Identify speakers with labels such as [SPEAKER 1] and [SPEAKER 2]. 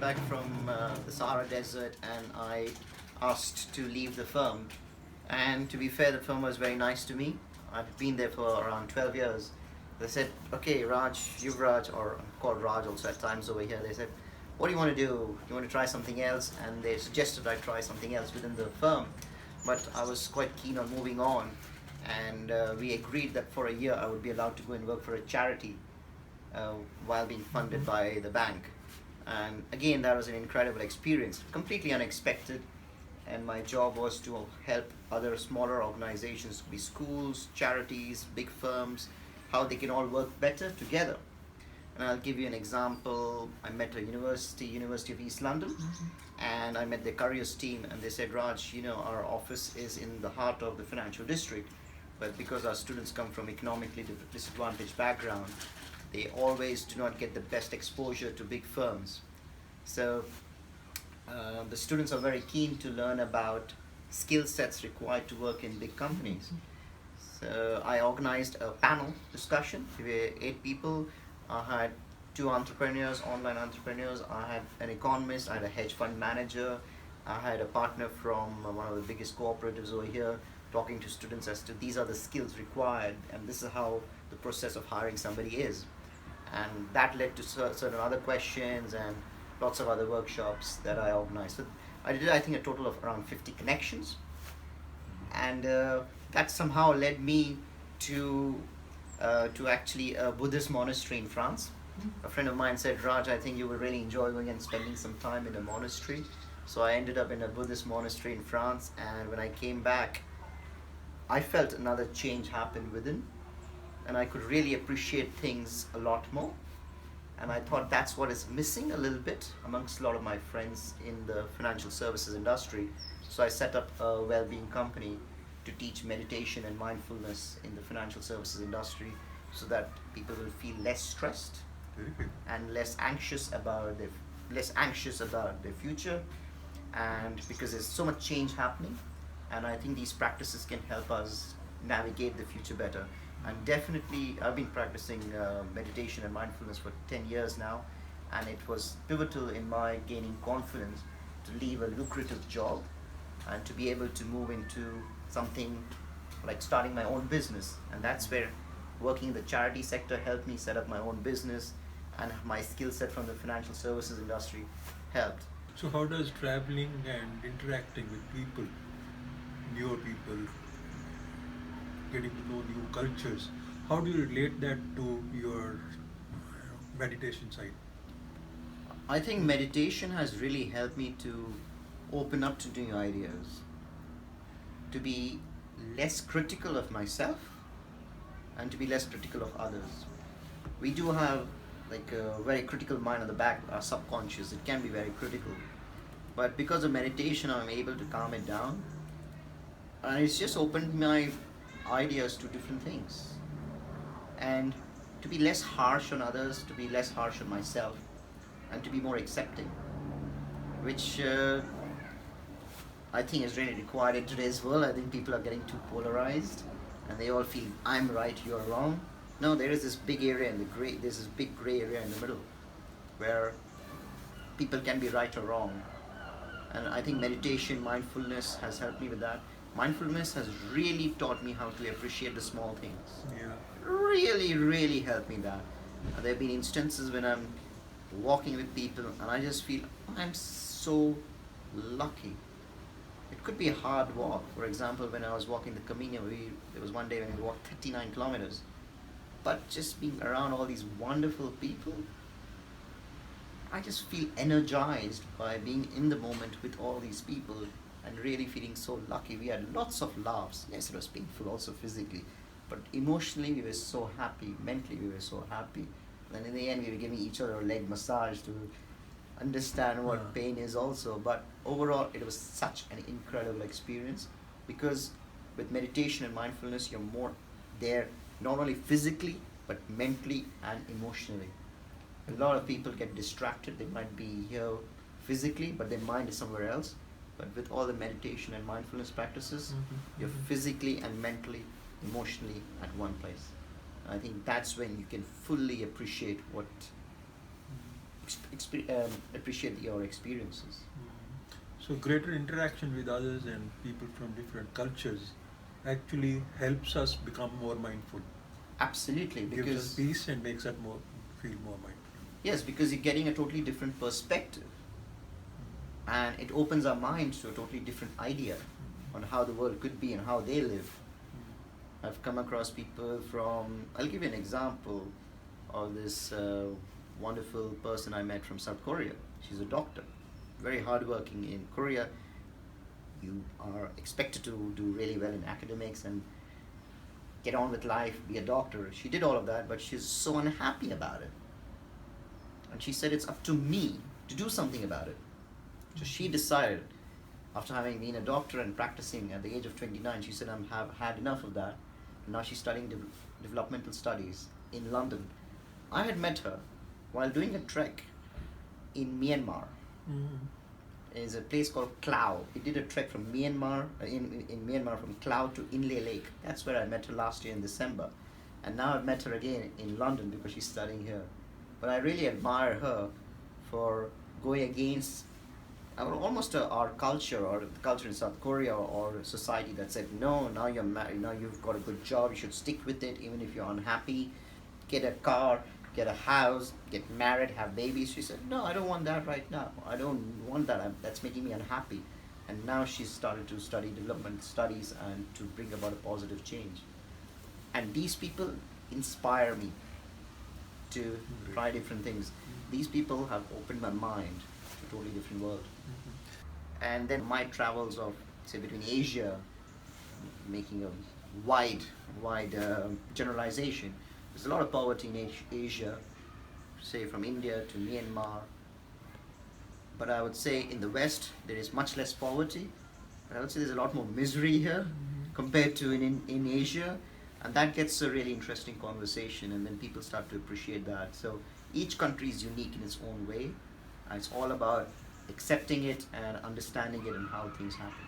[SPEAKER 1] back from the Sahara Desert and I asked to leave the firm. And to be fair, the firm was very nice to me. I've been there for around 12 years. They said, okay, Raj, Yuvraj, or I'm called Raj also at times over here. They said, what do you want to do? You want to try something else? And they suggested I try something else within the firm. But I was quite keen on moving on. And we agreed that for a year I would be allowed to go and work for a charity while being funded by the bank. And again, that was an incredible experience, completely unexpected. And my job was to help other smaller organizations, be schools, charities, big firms, how they can all work better together. And I'll give you an example. I met a University of East London, and I met the careers team, and they said, Raj, you know, our office is in the heart of the financial district, but because our students come from economically disadvantaged background, they always do not get the best exposure to big firms. So the students are very keen to learn about skill sets required to work in big companies. So I organized a panel discussion. We were 8 people. I had 2 entrepreneurs, online entrepreneurs. I had an economist. I had a hedge fund manager. I had a partner from one of the biggest cooperatives over here, talking to students as to these are the skills required, and this is how the process of hiring somebody is. And that led to certain other questions and lots of other workshops that I organized. So I did, I think, a total of around 50 connections, and that somehow led me to actually a Buddhist monastery in France. A friend of mine said, Raj, I think you would really enjoy going and spending some time in a monastery. So I ended up in a Buddhist monastery in France, and when I came back, I felt another change happened within, and I could really appreciate things a lot more. And I thought that's what is missing a little bit amongst a lot of my friends in the financial services industry. So I set up a well-being company to teach meditation and mindfulness in the financial services industry, so that people will feel less stressed and less anxious about their future. And because there's so much change happening, and I think these practices can help us navigate the future better. And definitely, I've been practicing meditation and mindfulness for 10 years now, and it was pivotal in my gaining confidence to leave a lucrative job and to be able to move into something like starting my own business. And that's where working in the charity sector helped me set up my own business, and my skill set from the financial services industry helped.
[SPEAKER 2] So how does traveling and interacting with people, newer people, getting to know new cultures, how do you relate that to your meditation side?
[SPEAKER 1] I think meditation has really helped me to open up to new ideas, to be less critical of myself and to be less critical of others. We do have like a very critical mind on the back, our subconscious, it can be very critical. But because of meditation, I'm able to calm it down, and it's just opened my ideas to different things, and to be less harsh on others, to be less harsh on myself, and to be more accepting, which I think is really required in today's world. I think people are getting too polarized, and they all feel I'm right, you're wrong. No, there is this big area in the gray. There's this big gray area in the middle, where people can be right or wrong. And I think meditation, mindfulness has helped me with that. Mindfulness has really taught me how to appreciate the small things.
[SPEAKER 2] Yeah.
[SPEAKER 1] Really, really helped me that. And there have been instances when I'm walking with people and I just feel I'm so lucky. It could be a hard walk. For example, when I was walking the Camino, there was one day when we walked 39 kilometers. But just being around all these wonderful people, I just feel energized by being in the moment with all these people and really feeling so lucky. We had lots of laughs. Yes, it was painful also physically, but emotionally we were so happy, mentally we were so happy. And in the end we were giving each other a leg massage to understand what pain is also. But overall it was such an incredible experience, because with meditation and mindfulness you're more there, not only physically but mentally and emotionally. A lot of people get distracted. They might be here physically, but their mind is somewhere else. But with all the meditation and mindfulness practices, you're physically and mentally, emotionally at one place. I think that's when you can fully appreciate what appreciate your experiences.
[SPEAKER 2] So greater interaction with others and people from different cultures actually helps us become more mindful.
[SPEAKER 1] Absolutely,
[SPEAKER 2] Gives us
[SPEAKER 1] because
[SPEAKER 2] peace and makes us more feel more mindful.
[SPEAKER 1] yes, because you're getting a totally different perspective, and it opens our minds to a totally different idea on how the world could be and how they live. I've come across people from, I'll give you an example of this wonderful person I met from South Korea. She's a doctor, very hardworking in Korea. You are expected to do really well in academics and get on with life, be a doctor. She did all of that, but she's so unhappy about it. And she said, it's up to me to do something about it. So she decided, after having been a doctor and practicing at the age of 29, she said, have had enough of that. And now she's studying developmental studies in London. I had met her while doing a trek in Myanmar. Is a place called Clow. We did a trek from Myanmar, in Myanmar, from Clow to Inle Lake. That's where I met her last year in December. And now I've met her again in London because she's studying here. But I really admire her for going against almost our culture, or the culture in South Korea, or society that said, no, now you're married, now you've got a good job, you should stick with it even if you're unhappy, get a car, get a house, get married, have babies. She said, no, I don't want that right now. I don't want that. That's making me unhappy. And now she's started to study development studies and to bring about a positive change. And these people inspire me to try different things. These people have opened my mind to a totally different world. And then my travels of, say, between Asia, making a wide generalization. There's a lot of poverty in Asia, say from India to Myanmar. But I would say in the West, there is much less poverty. But I would say there's a lot more misery here compared to in Asia. And that gets a really interesting conversation, and then people start to appreciate that. So each country is unique in its own way. And it's all about accepting it and understanding it and how things happen.